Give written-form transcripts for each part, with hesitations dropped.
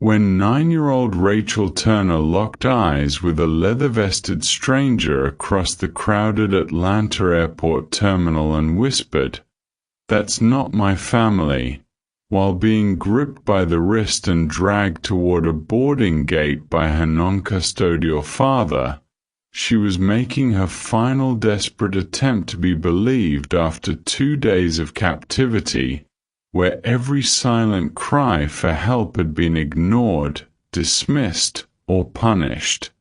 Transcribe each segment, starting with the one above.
When 9-year-old Rachel Turner locked eyes with a leather-vested stranger across the crowded Atlanta airport terminal and whispered, "That's not my family," while being gripped by the wrist and dragged toward a boarding gate by her non-custodial father, she was making her final desperate attempt to be believed after 2 days of captivity, where every silent cry for help had been ignored, dismissed, or punished.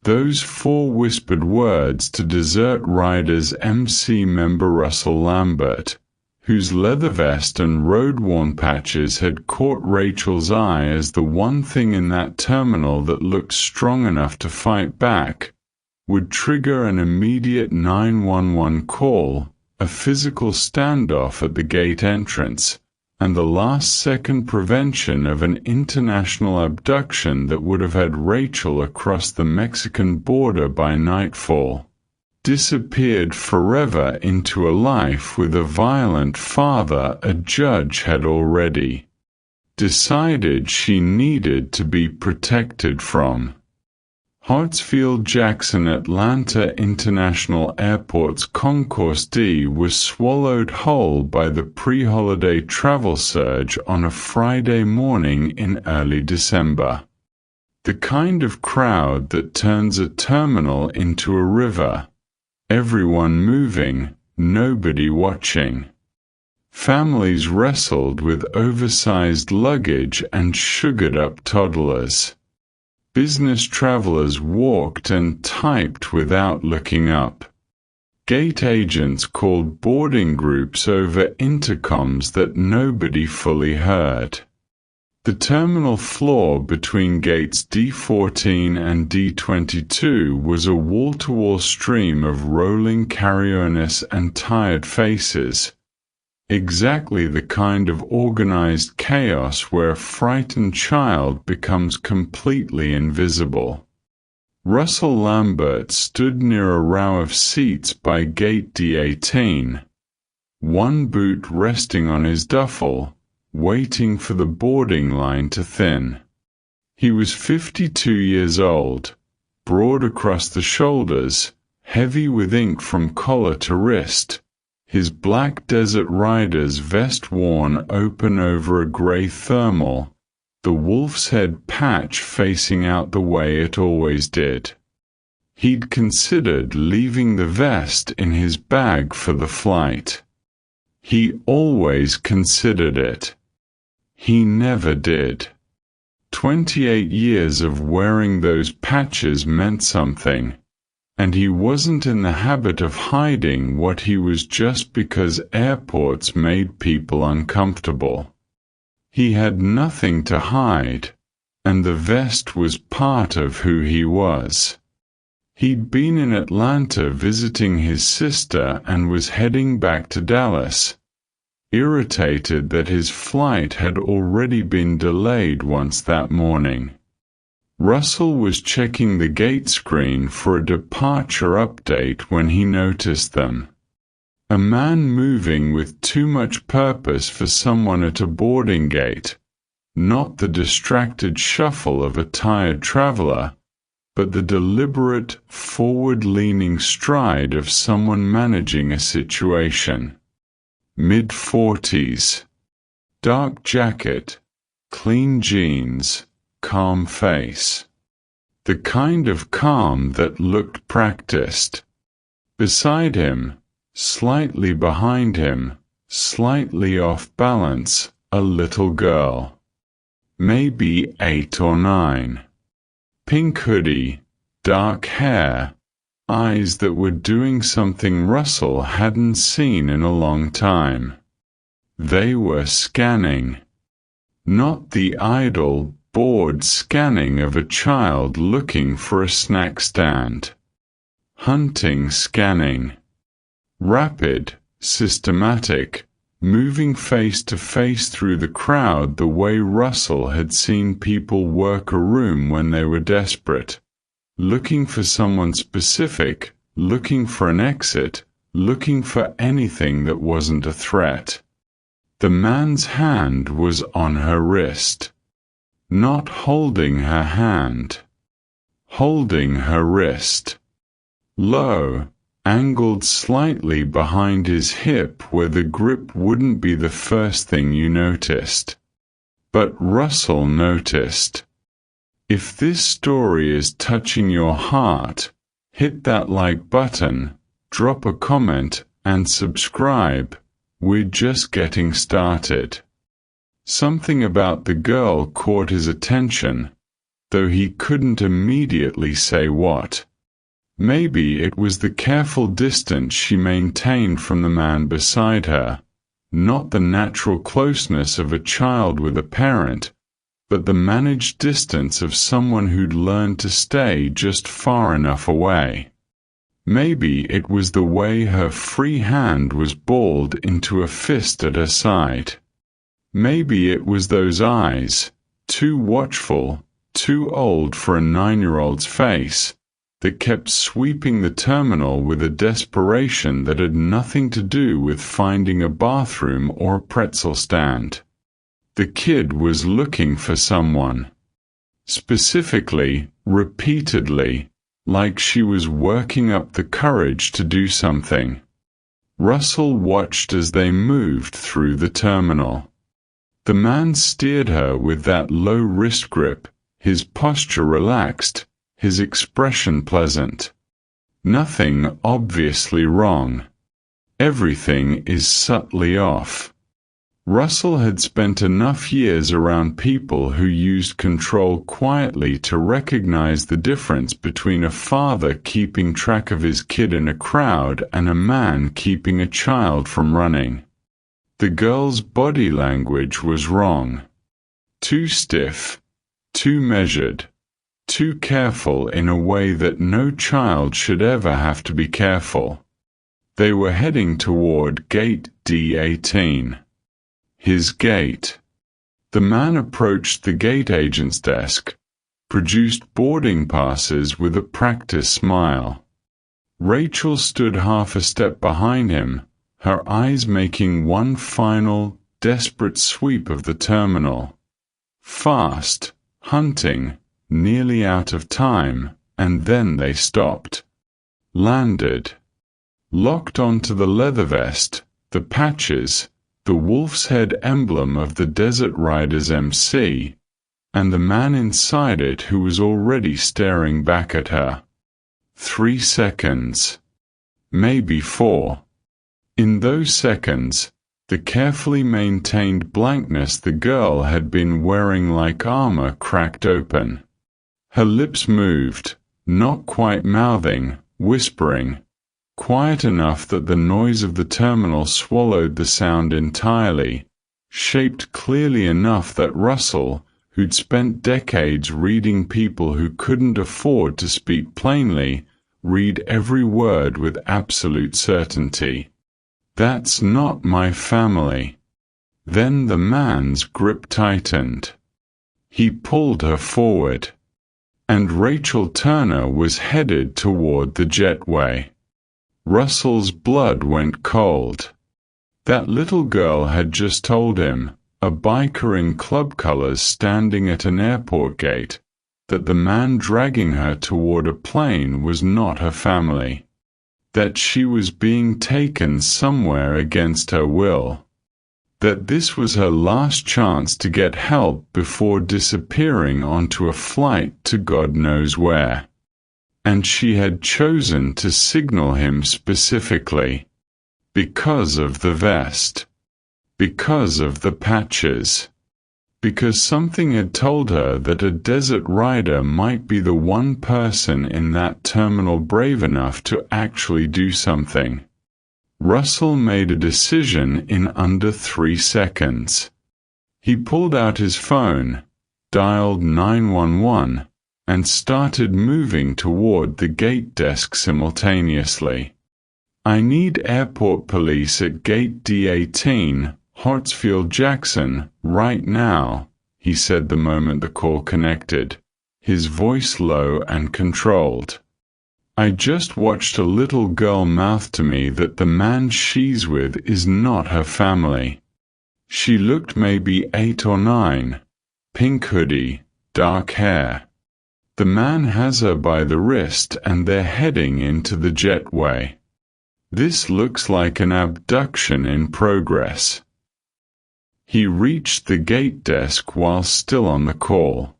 Those 4 whispered words to Desert Riders MC member Russell Lambert, whose leather vest and road-worn patches had caught Rachel's eye as the one thing in that terminal that looked strong enough to fight back, would trigger an immediate 911 call, a physical standoff at the gate entrance, and the last-second prevention of an international abduction that would have had Rachel across the Mexican border by nightfall, disappeared forever into a life with a violent father a judge had already decided she needed to be protected from. Hartsfield-Jackson Atlanta International Airport's Concourse D was swallowed whole by the pre-holiday travel surge on a Friday morning in early December. The kind of crowd that turns a terminal into a river. Everyone moving, nobody watching. Families wrestled with oversized luggage and sugared-up toddlers. Business travelers walked and typed without looking up. Gate agents called boarding groups over intercoms that nobody fully heard. The terminal floor between gates D14 and D22 was a wall-to-wall stream of rolling carry-oners and tired faces. Exactly the kind of organized chaos where a frightened child becomes completely invisible. Russell Lambert stood near a row of seats by gate D18, one boot resting on his duffel, waiting for the boarding line to thin. He was 52 years old, broad across the shoulders, heavy with ink from collar to wrist, his black Desert Riders vest worn open over a gray thermal, the wolf's head patch facing out the way it always did. He'd considered leaving the vest in his bag for the flight. He always considered it. He never did. 28 years of wearing those patches meant something, and he wasn't in the habit of hiding what he was just because airports made people uncomfortable. He had nothing to hide, and the vest was part of who he was. He'd been in Atlanta visiting his sister and was heading back to Dallas, irritated that his flight had already been delayed once that morning. Russell was checking the gate screen for a departure update when he noticed them. A man moving with too much purpose for someone at a boarding gate, not the distracted shuffle of a tired traveler, but the deliberate, forward-leaning stride of someone managing a situation. Mid-40s. Dark jacket, clean jeans, calm face. The kind of calm that looked practiced. Beside him, slightly behind him, slightly off balance, a little girl. Maybe 8 or 9. Pink hoodie, dark hair, eyes that were doing something Russell hadn't seen in a long time. They were scanning. Not the idle, bored scanning of a child looking for a snack stand. Hunting scanning. Rapid, systematic, moving face to face through the crowd the way Russell had seen people work a room when they were desperate, looking for someone specific, looking for an exit, looking for anything that wasn't a threat. The man's hand was on her wrist. not holding her hand, holding her wrist. Low, angled slightly behind his hip where the grip wouldn't be the first thing you noticed. But Russell noticed. If this story is touching your heart, hit that like button, drop a comment, and subscribe. We're just getting started. Something about the girl caught his attention, though he couldn't immediately say what. Maybe it was the careful distance she maintained from the man beside her, not the natural closeness of a child with a parent, but the managed distance of someone who'd learned to stay just far enough away. Maybe it was the way her free hand was balled into a fist at her side. Maybe it was those eyes, too watchful, too old for a 9-year-old's face, that kept sweeping the terminal with a desperation that had nothing to do with finding a bathroom or a pretzel stand. The kid was looking for someone. Specifically, repeatedly, like she was working up the courage to do something. Russell watched as they moved through the terminal. The man steered her with that low wrist grip, his posture relaxed, his expression pleasant. Nothing obviously wrong. Everything is subtly off. Russell had spent enough years around people who used control quietly to recognize the difference between a father keeping track of his kid in a crowd and a man keeping a child from running. The girl's body language was wrong. Too stiff, too measured, too careful in a way that no child should ever have to be careful. They were heading toward gate D18. His gate. The man approached the gate agent's desk, produced boarding passes with a practiced smile. Rachel stood half a step behind him, her eyes making one final, desperate sweep of the terminal. Fast, hunting, nearly out of time, and then they stopped. Landed. Locked onto the leather vest, the patches, the wolf's head emblem of the Desert Riders MC, and the man inside it who was already staring back at her. 3 seconds. Maybe 4. In those seconds, the carefully maintained blankness the girl had been wearing like armor cracked open. Her lips moved, not quite mouthing, whispering, quiet enough that the noise of the terminal swallowed the sound entirely, shaped clearly enough that Russell, who'd spent decades reading people who couldn't afford to speak plainly, read every word with absolute certainty. That's not my family. Then the man's grip tightened. He pulled her forward. And Rachel Turner was headed toward the jetway. Russell's blood went cold. That little girl had just told him, a biker in club colors standing at an airport gate, that the man dragging her toward a plane was not her family. That she was being taken somewhere against her will. That this was her last chance to get help before disappearing onto a flight to God knows where. And she had chosen to signal him specifically. Because of the vest. Because of the patches. Because something had told her that a desert rider might be the one person in that terminal brave enough to actually do something. Russell made a decision in under 3 seconds. He pulled out his phone, dialed 911, and started moving toward the gate desk simultaneously. I need airport police at gate D18, Hartsfield-Jackson, right now, he said the moment the call connected, his voice low and controlled. I just watched a little girl mouth to me that the man she's with is not her family. She looked maybe 8 or 9. pink hoodie, dark hair. The man has her by the wrist and they're heading into the jetway. This looks like an abduction in progress. He reached the gate desk while still on the call.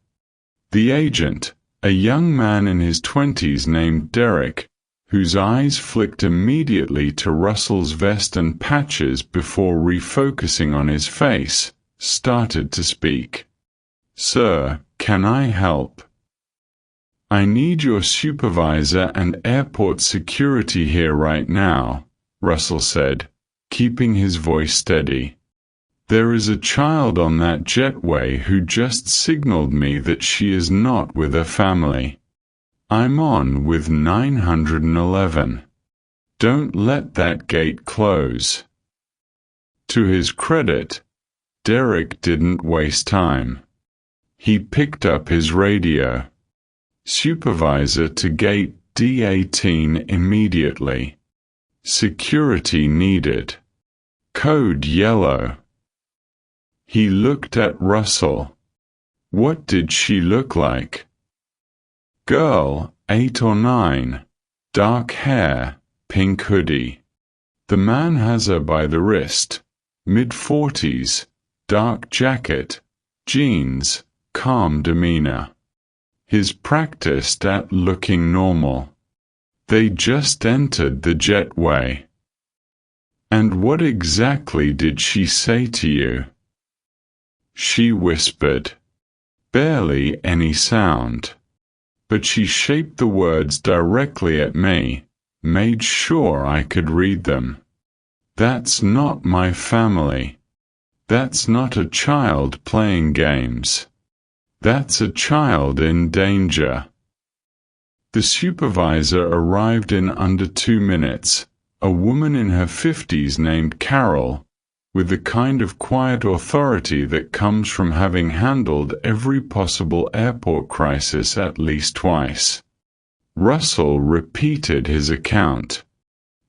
The agent, a young man in his 20s named Derek, whose eyes flicked immediately to Russell's vest and patches before refocusing on his face, started to speak. "Sir, can I help?" "I need your supervisor and airport security here right now," Russell said, keeping his voice steady. "There is a child on that jetway who just signaled me that she is not with her family. I'm on with 911. Don't let that gate close." To his credit, Derek didn't waste time. He picked up his radio. "Supervisor to gate D18 immediately. Security needed. Code yellow." He looked at Russell. "What did she look like?" "Girl, 8 or 9, dark hair, pink hoodie. The man has her by the wrist, mid-40s, dark jacket, jeans, calm demeanor. He's practiced at looking normal. They just entered the jetway." "And what exactly did she say to you?" "She whispered. Barely any sound. But she shaped the words directly at me, made sure I could read them. That's not my family. That's not a child playing games. That's a child in danger." The supervisor arrived in under 2 minutes, a woman in her 50s named Carol, with the kind of quiet authority that comes from having handled every possible airport crisis at least twice. Russell repeated his account.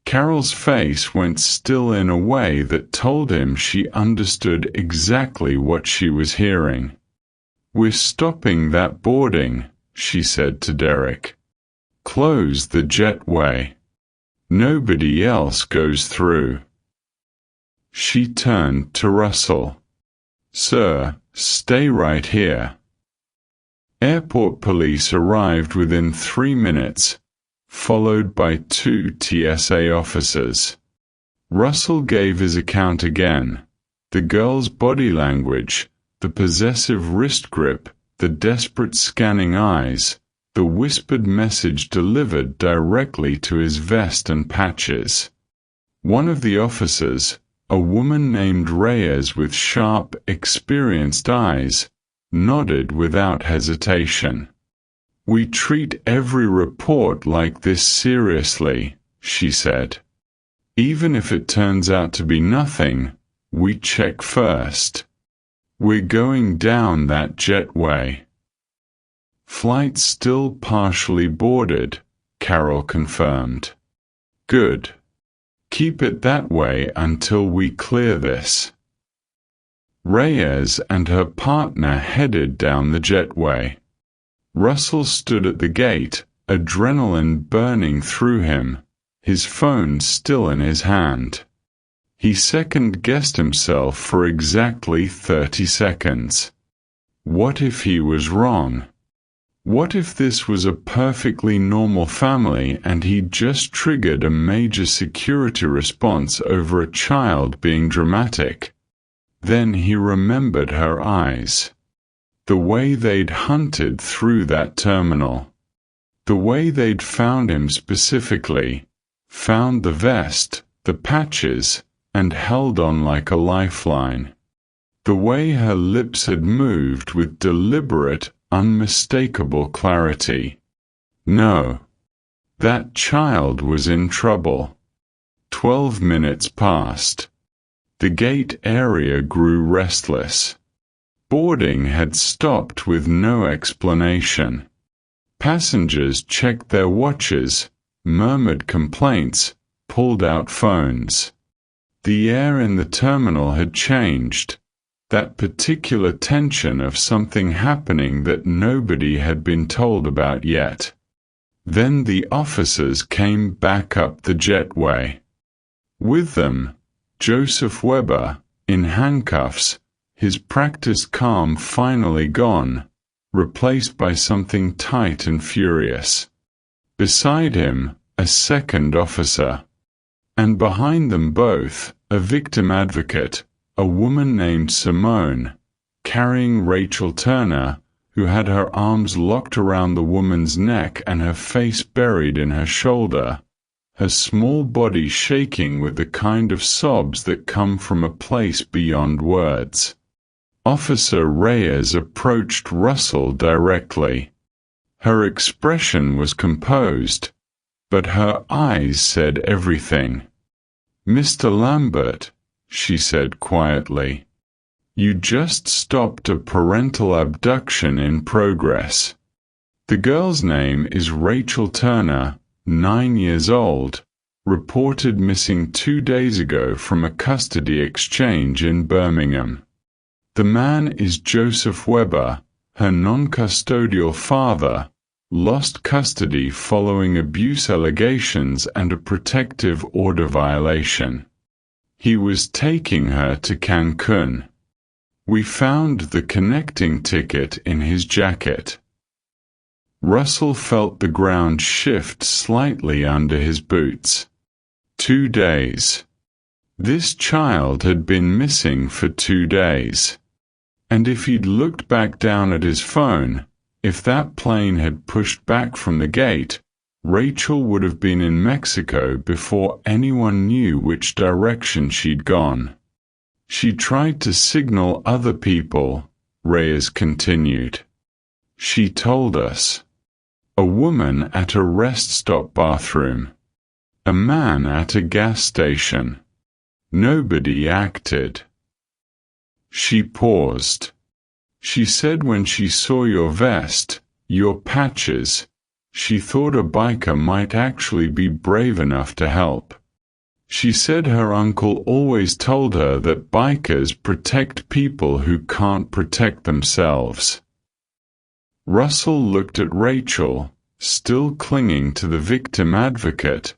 Carol's face went still in a way that told him she understood exactly what she was hearing. "We're stopping that boarding," she said to Derek. "Close the jetway. Nobody else goes through." She turned to Russell. "Sir, stay right here." Airport police arrived within 3 minutes, followed by 2 TSA officers. Russell gave his account again. The girl's body language, the possessive wrist grip, the desperate scanning eyes, the whispered message delivered directly to his vest and patches. One of the officers, a woman named Reyes with sharp, experienced eyes, nodded without hesitation. "We treat every report like this seriously," she said. "Even if it turns out to be nothing, we check first. We're going down that jetway." "Flight still partially boarded," Carol confirmed. "Good. Keep it that way until we clear this." Reyes and her partner headed down the jetway. Russell stood at the gate, adrenaline burning through him, his phone still in his hand. He second-guessed himself for exactly 30 seconds. What if he was wrong? What if this was a perfectly normal family and he'd just triggered a major security response over a child being dramatic? Then he remembered her eyes. The way they'd hunted through that terminal. The way they'd found him specifically, found the vest, the patches, and held on like a lifeline. The way her lips had moved with deliberate, unmistakable clarity. No. That child was in trouble. 12 minutes passed. The gate area grew restless. Boarding had stopped with no explanation. Passengers checked their watches, murmured complaints, pulled out phones. The air in the terminal had changed. That particular tension of something happening that nobody had been told about yet. Then the officers came back up the jetway. With them, Joseph Weber, in handcuffs, his practiced calm finally gone, replaced by something tight and furious. Beside him, a second officer. And behind them both, a victim advocate, a woman named Simone, carrying Rachel Turner, who had her arms locked around the woman's neck and her face buried in her shoulder, her small body shaking with the kind of sobs that come from a place beyond words. Officer Reyes approached Russell directly. Her expression was composed, but her eyes said everything. "Mr. Lambert," she said quietly, "you just stopped a parental abduction in progress. The girl's name is Rachel Turner, 9 years old, reported missing 2 days ago from a custody exchange in Birmingham. The man is Joseph Weber, her non-custodial father, lost custody following abuse allegations and a protective order violation. He was taking her to Cancun. We found the connecting ticket in his jacket." Russell felt the ground shift slightly under his boots. 2 days. This child had been missing for 2 days. And if he'd looked back down at his phone, if that plane had pushed back from the gate, Rachel would have been in Mexico before anyone knew which direction she'd gone. "She tried to signal other people," Reyes continued. "She told us. A woman at a rest stop bathroom. A man at a gas station. Nobody acted." She paused. "She said when she saw your vest, your patches, she thought a biker might actually be brave enough to help. She said her uncle always told her that bikers protect people who can't protect themselves." Russell looked at Rachel, still clinging to the victim advocate,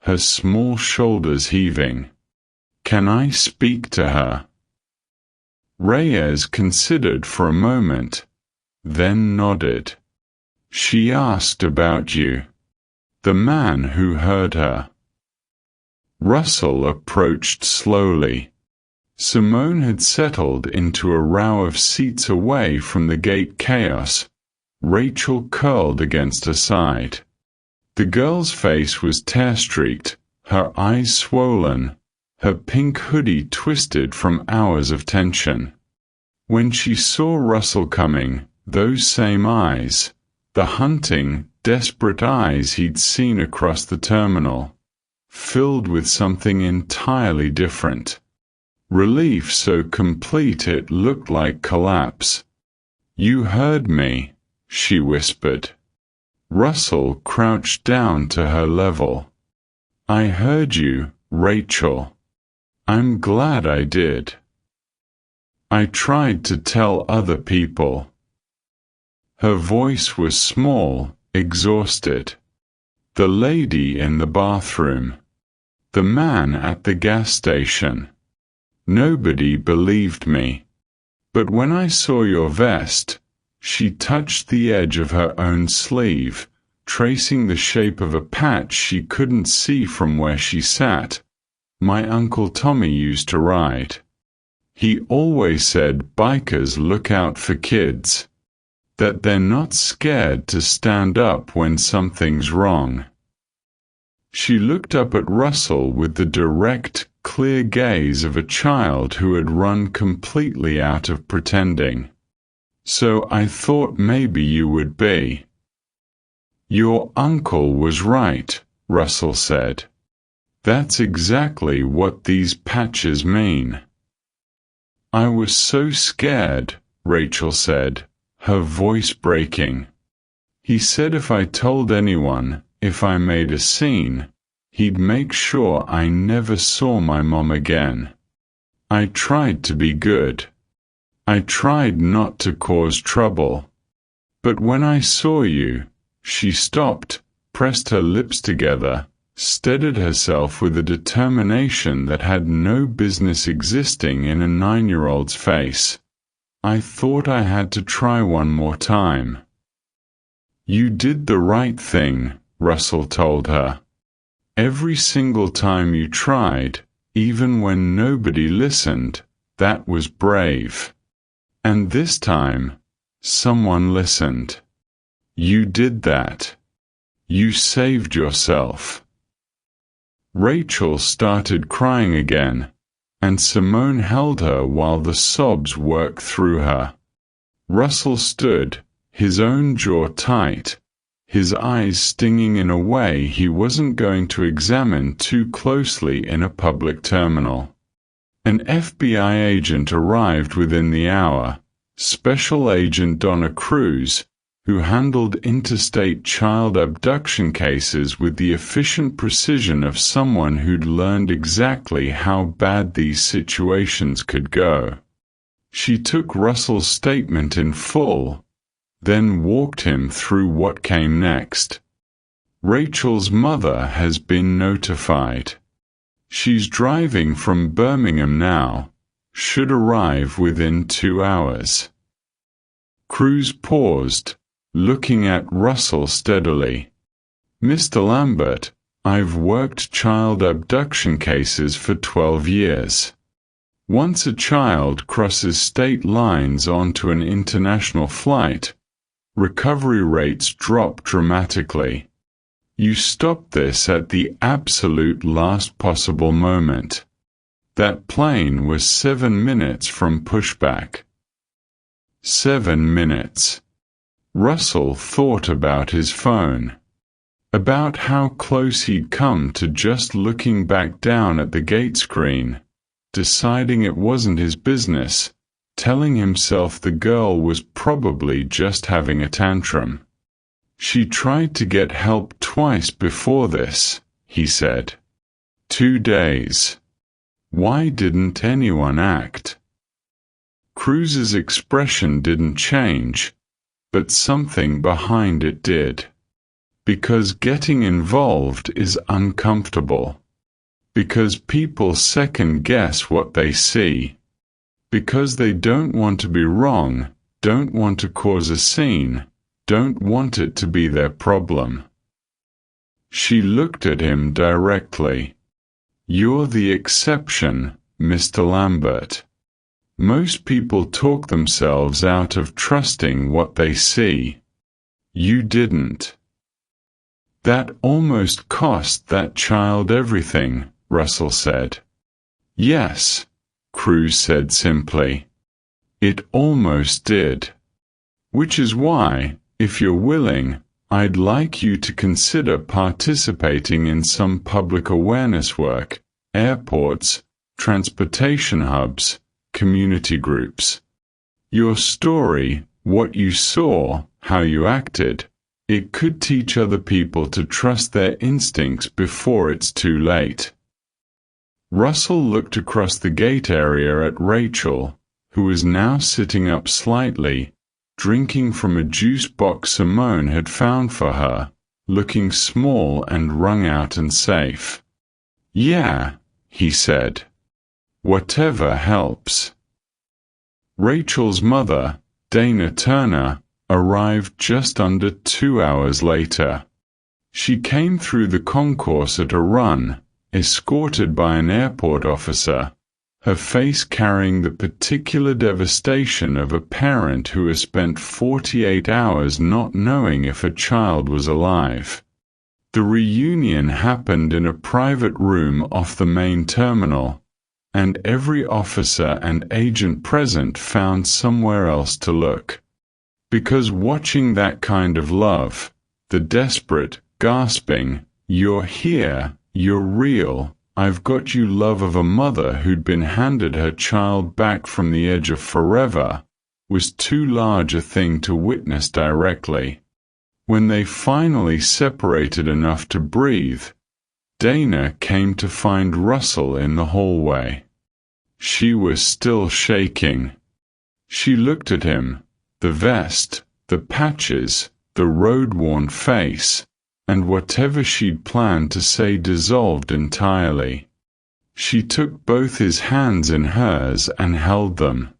her small shoulders heaving. "Can I speak to her?" Reyes considered for a moment, then nodded. "She asked about you. The man who heard her." Russell approached slowly. Simone had settled into a row of seats away from the gate chaos, Rachel curled against her side. The girl's face was tear-streaked, her eyes swollen, her pink hoodie twisted from hours of tension. When she saw Russell coming, those same eyes, the hunting, desperate eyes he'd seen across the terminal, filled with something entirely different. Relief so complete it looked like collapse. "You heard me," she whispered. Russell crouched down to her level. "I heard you, Rachel. I'm glad I did. I tried to tell other people." Her voice was small, exhausted. "The lady in the bathroom. The man at the gas station. Nobody believed me. But when I saw your vest," she touched the edge of her own sleeve, tracing the shape of a patch she couldn't see from where she sat. "My Uncle Tommy used to ride. He always said bikers look out for kids. That they're not scared to stand up when something's wrong." She looked up at Russell with the direct, clear gaze of a child who had run completely out of pretending. "So I thought maybe you would be." "Your uncle was right," Russell said. "That's exactly what these patches mean." "I was so scared," Rachel said, her voice breaking. "He said if I told anyone, if I made a scene, he'd make sure I never saw my mom again. I tried to be good." I tried not to cause trouble. But when I saw you, she stopped, pressed her lips together, steadied herself with a determination that had no business existing in a 9-year-old's face. I thought I had to try one more time. You did the right thing, Russell told her. Every single time you tried, even when nobody listened, that was brave. And this time, someone listened. You did that. You saved yourself. Rachel started crying again, and Simone held her while the sobs worked through her. Russell stood, his own jaw tight, his eyes stinging in a way he wasn't going to examine too closely in a public terminal. An FBI agent arrived within the hour, Special Agent Donna Cruz, who handled interstate child abduction cases with the efficient precision of someone who'd learned exactly how bad these situations could go. She took Russell's statement in full, then walked him through what came next. Rachel's mother has been notified. She's driving from Birmingham now, should arrive within 2 hours. Cruz paused, looking at Russell steadily. Mr. Lambert, I've worked child abduction cases for 12 years. Once a child crosses state lines onto an international flight, recovery rates drop dramatically. You stopped this at the absolute last possible moment. That plane was 7 minutes from pushback. 7 minutes. Russell thought about his phone. About how close he'd come to just looking back down at the gate screen, deciding it wasn't his business, telling himself the girl was probably just having a tantrum. She tried to get help twice before this, he said. 2 days. Why didn't anyone act? Cruz's expression didn't change, but something behind it did. Because getting involved is uncomfortable. Because people second-guess what they see. Because they don't want to be wrong, don't want to cause a scene, don't want it to be their problem. She looked at him directly. You're the exception, Mr. Lambert. Most people talk themselves out of trusting what they see. You didn't. That almost cost that child everything, Russell said. Yes, Cruz said simply. It almost did. Which is why, if you're willing, I'd like you to consider participating in some public awareness work, airports, transportation hubs, community groups. Your story, what you saw, how you acted, it could teach other people to trust their instincts before it's too late. Russell looked across the gate area at Rachel, who was now sitting up slightly, drinking from a juice box Simone had found for her, looking small and wrung out and safe. Yeah, he said. Whatever helps. Rachel's mother, Dana Turner, arrived just under 2 hours later. She came through the concourse at a run, escorted by an airport officer, her face carrying the particular devastation of a parent who has spent 48 hours not knowing if a child was alive. The reunion happened in a private room off the main terminal, and every officer and agent present found somewhere else to look. Because watching that kind of love, the desperate, gasping, "You're here, you're real, I've got you" love of a mother who'd been handed her child back from the edge of forever, was too large a thing to witness directly. When they finally separated enough to breathe, Dana came to find Russell in the hallway. She was still shaking. She looked at him, the vest, the patches, the road-worn face, and whatever she'd planned to say dissolved entirely. She took both his hands in hers and held them.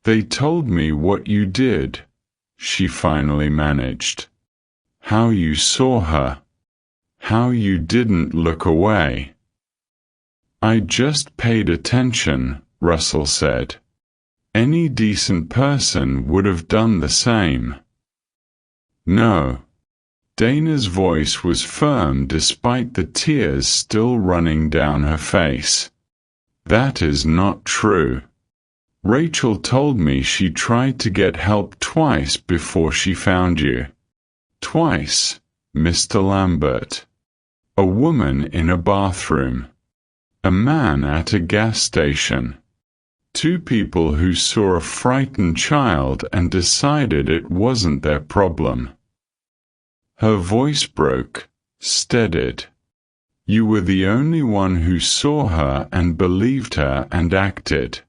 "They told me what you did," she finally managed. "How you saw her. How you didn't look away." "I just paid attention," Russell said. "Any decent person would have done the same." "No." Dana's voice was firm despite the tears still running down her face. "That is not true. Rachel told me she tried to get help twice before she found you." "Twice, Mr. Lambert. A woman in a bathroom. A man at a gas station. Two people who saw a frightened child and decided it wasn't their problem." Her voice broke, steadied. "You were the only one who saw her and believed her and acted.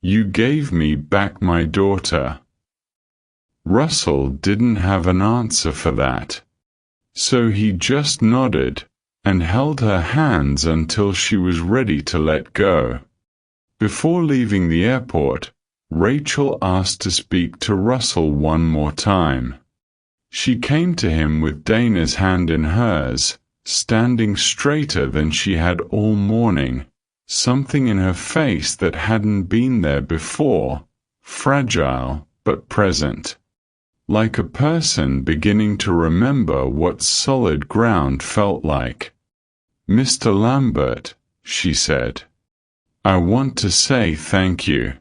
You gave me back my daughter." Russell didn't have an answer for that. So he just nodded and held her hands until she was ready to let go. Before leaving the airport, Rachel asked to speak to Russell one more time. She came to him with Dana's hand in hers, standing straighter than she had all morning, something in her face that hadn't been there before, fragile but present. Like a person beginning to remember what solid ground felt like. "Mr. Lambert," she said, "I want to say thank you.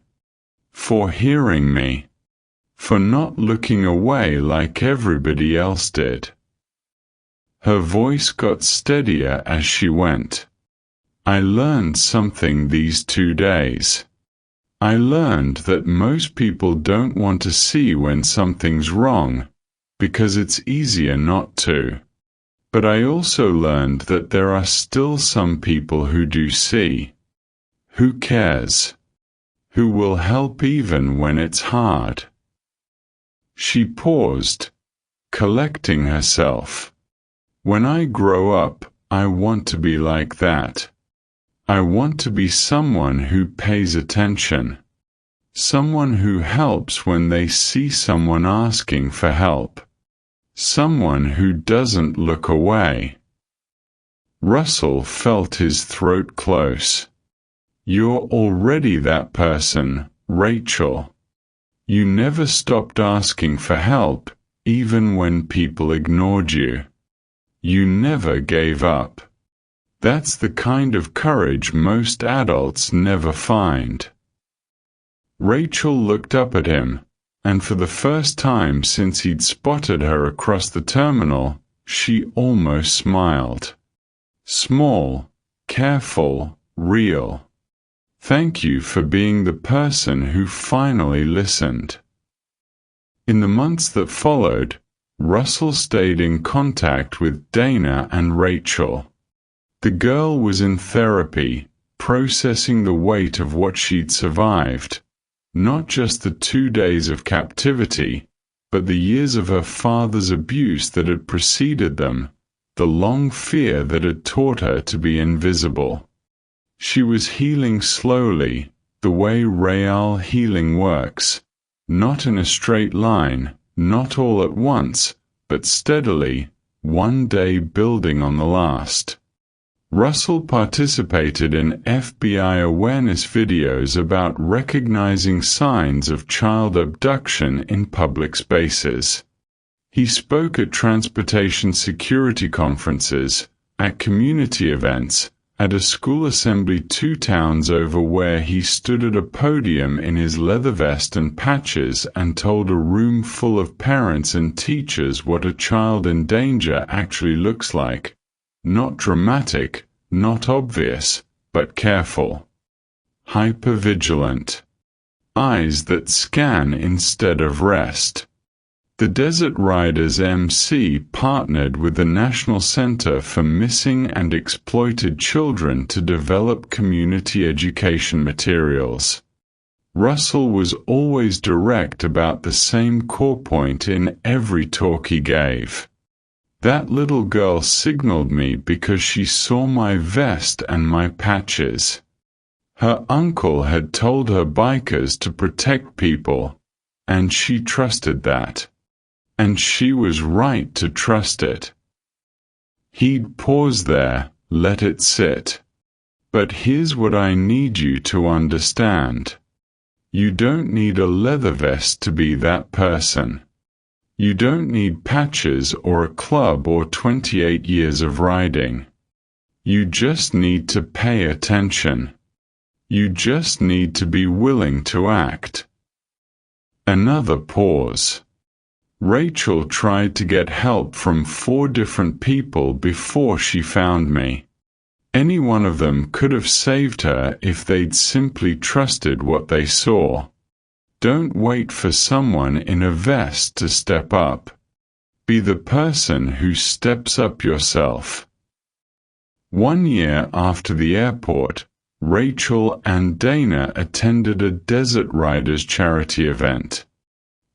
For hearing me. For not looking away like everybody else did." Her voice got steadier as she went. "I learned something these 2 days. I learned that most people don't want to see when something's wrong, because it's easier not to. But I also learned that there are still some people who do see. Who cares? Who will help even when it's hard." She paused, collecting herself. "When I grow up, I want to be like that. I want to be someone who pays attention. Someone who helps when they see someone asking for help. Someone who doesn't look away." Russell felt his throat close. "You're already that person, Rachel. You never stopped asking for help, even when people ignored you. You never gave up. That's the kind of courage most adults never find." Rachel looked up at him, and for the first time since he'd spotted her across the terminal, she almost smiled. Small, careful, real. "Thank you for being the person who finally listened." In the months that followed, Russell stayed in contact with Dana and Rachel. The girl was in therapy, processing the weight of what she'd survived, not just the 2 days of captivity, but the years of her father's abuse that had preceded them, the long fear that had taught her to be invisible. She was healing slowly, the way real healing works, not in a straight line, not all at once, but steadily, one day building on the last. Russell participated in FBI awareness videos about recognizing signs of child abduction in public spaces. He spoke at transportation security conferences, at community events, at a school assembly 2 towns over, where he stood at a podium in his leather vest and patches and told a room full of parents and teachers what a child in danger actually looks like. Not dramatic, not obvious, but careful. Hypervigilant. Eyes that scan instead of rest. The Desert Riders MC partnered with the National Center for Missing and Exploited Children to develop community education materials. Russell was always direct about the same core point in every talk he gave. That little girl signaled me because she saw my vest and my patches. Her uncle had told her bikers to protect people, and she trusted that. And she was right to trust it. He'd pause there, let it sit. But here's what I need you to understand. You don't need a leather vest to be that person. You don't need patches or a club or 28 years of riding. You just need to pay attention. You just need to be willing to act. Another pause. Rachel tried to get help from 4 different people before she found me. Any one of them could have saved her if they'd simply trusted what they saw. Don't wait for someone in a vest to step up. Be the person who steps up yourself. 1 year after the airport, Rachel and Dana attended a Desert Riders charity event.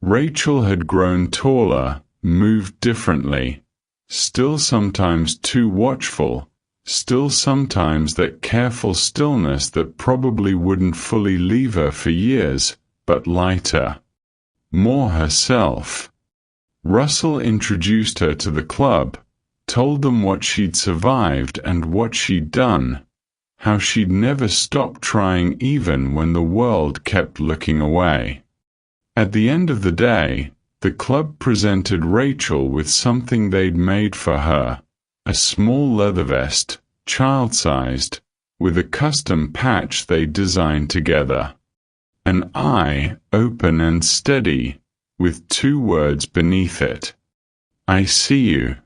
Rachel had grown taller, moved differently, still sometimes too watchful, still sometimes that careful stillness that probably wouldn't fully leave her for years, but lighter. More herself. Russell introduced her to the club, told them what she'd survived and what she'd done, how she'd never stopped trying even when the world kept looking away. At the end of the day, the club presented Rachel with something they'd made for her, a small leather vest, child-sized, with a custom patch they designed together. An eye, open and steady, with 2 words beneath it. I see you.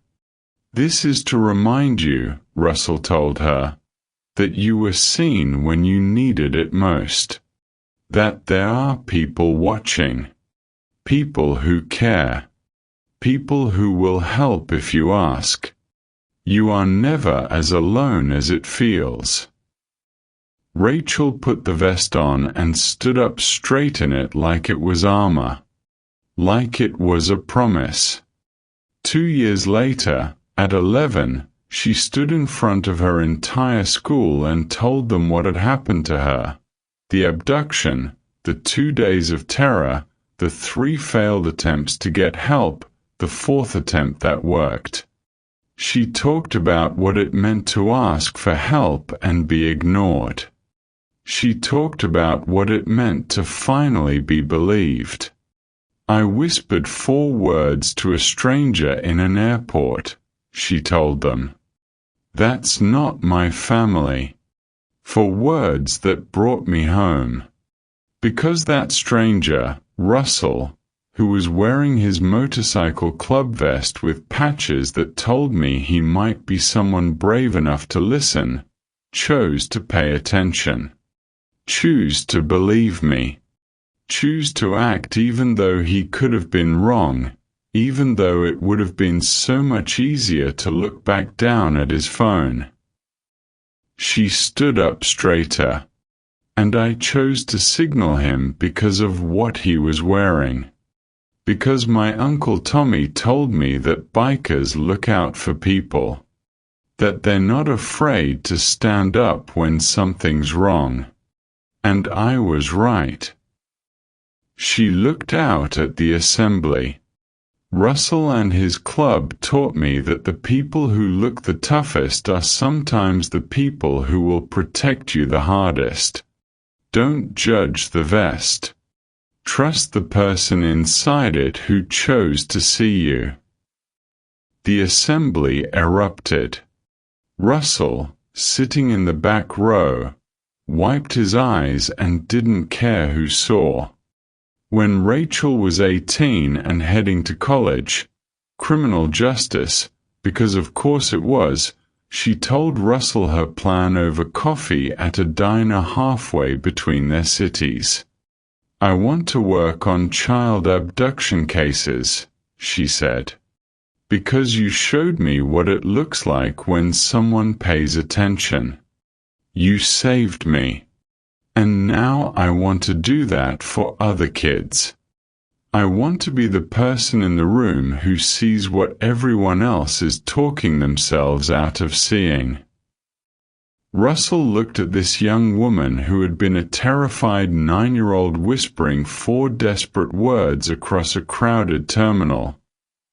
This is to remind you, Russell told her, that you were seen when you needed it most. That there are people watching. People who care. People who will help if you ask. You are never as alone as it feels. Rachel put the vest on and stood up straight in it like it was armor. Like it was a promise. 2 years later, at 11, she stood in front of her entire school and told them what had happened to her. The abduction, the 2 days of terror, the 3 failed attempts to get help, the 4th attempt that worked. She talked about what it meant to ask for help and be ignored. She talked about what it meant to finally be believed. I whispered 4 words to a stranger in an airport, she told them. That's not my family. 4 words that brought me home. Because that stranger, Russell, who was wearing his motorcycle club vest with patches that told me he might be someone brave enough to listen, chose to pay attention. Choose to believe me. Choose to act even though he could have been wrong, even though it would have been so much easier to look back down at his phone. She stood up straighter, and I chose to signal him because of what he was wearing. Because my Uncle Tommy told me that bikers look out for people. That they're not afraid to stand up when something's wrong. And I was right. She looked out at the assembly. Russell and his club taught me that the people who look the toughest are sometimes the people who will protect you the hardest. Don't judge the vest. Trust the person inside it who chose to see you. The assembly erupted. Russell, sitting in the back row, wiped his eyes and didn't care who saw. When Rachel was 18 and heading to college, criminal justice, because of course it was, she told Russell her plan over coffee at a diner halfway between their cities. I want to work on child abduction cases, she said. Because you showed me what it looks like when someone pays attention. You saved me. And now I want to do that for other kids. I want to be the person in the room who sees what everyone else is talking themselves out of seeing. Russell looked at this young woman who had been a terrified 9-year-old whispering 4 desperate words across a crowded terminal,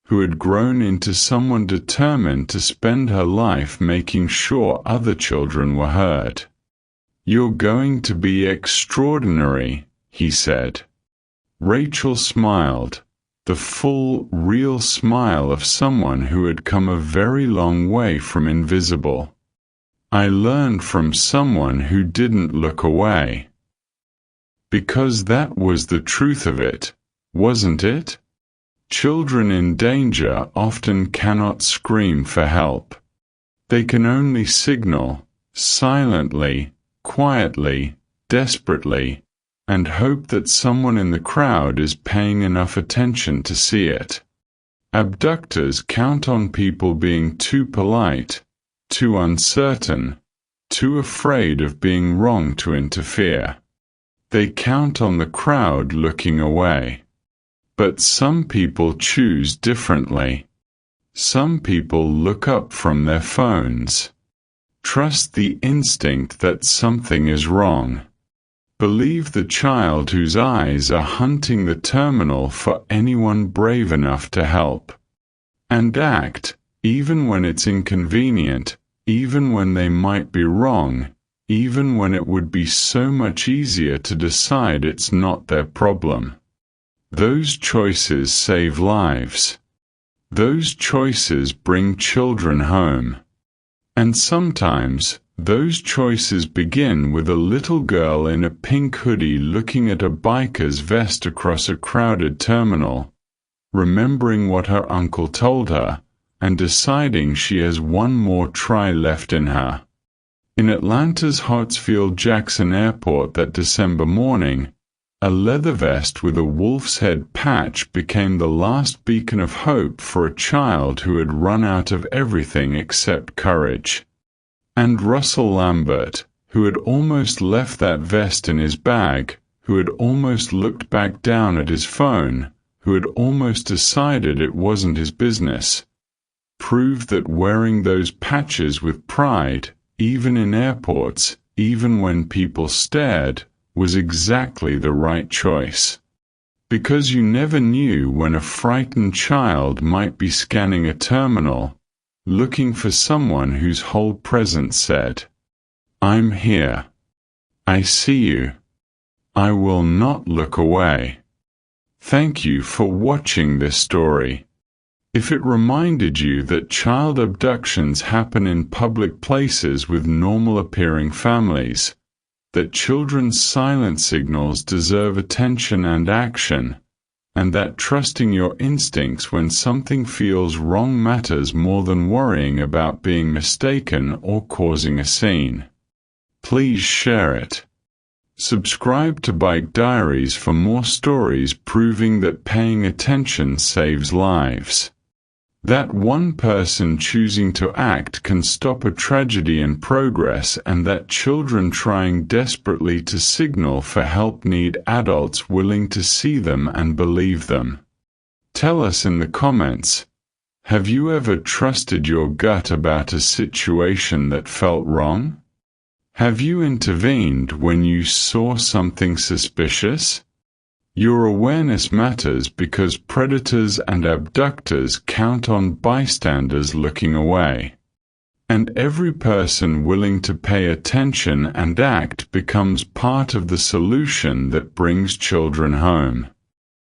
who had grown into someone determined to spend her life making sure other children were heard. "You're going to be extraordinary," he said. Rachel smiled, the full, real smile of someone who had come a very long way from invisible. "I learned from someone who didn't look away." Because that was the truth of it, wasn't it? Children in danger often cannot scream for help. They can only signal, silently, quietly, desperately, and hope that someone in the crowd is paying enough attention to see it. Abductors count on people being too polite, too uncertain, too afraid of being wrong to interfere. They count on the crowd looking away. But some people choose differently. Some people look up from their phones. Trust the instinct that something is wrong. Believe the child whose eyes are hunting the terminal for anyone brave enough to help. And act, even when it's inconvenient, even when they might be wrong, even when it would be so much easier to decide it's not their problem. Those choices save lives. Those choices bring children home. And sometimes, those choices begin with a little girl in a pink hoodie looking at a biker's vest across a crowded terminal, remembering what her uncle told her, and deciding she has one more try left in her. In Atlanta's Hartsfield-Jackson Airport that December morning, a leather vest with a wolf's head patch became the last beacon of hope for a child who had run out of everything except courage. And Russell Lambert, who had almost left that vest in his bag, who had almost looked back down at his phone, who had almost decided it wasn't his business, proved that wearing those patches with pride, even in airports, even when people stared, was exactly the right choice. Because you never knew when a frightened child might be scanning a terminal, looking for someone whose whole presence said, "I'm here. I see you. I will not look away." Thank you for watching this story. If it reminded you that child abductions happen in public places with normal-appearing families, that children's silent signals deserve attention and action, and that trusting your instincts when something feels wrong matters more than worrying about being mistaken or causing a scene, please share it. Subscribe to Bike Diaries for more stories proving that paying attention saves lives. That one person choosing to act can stop a tragedy in progress, and that children trying desperately to signal for help need adults willing to see them and believe them. Tell us in the comments, have you ever trusted your gut about a situation that felt wrong? Have you intervened when you saw something suspicious? Your awareness matters because predators and abductors count on bystanders looking away. And every person willing to pay attention and act becomes part of the solution that brings children home.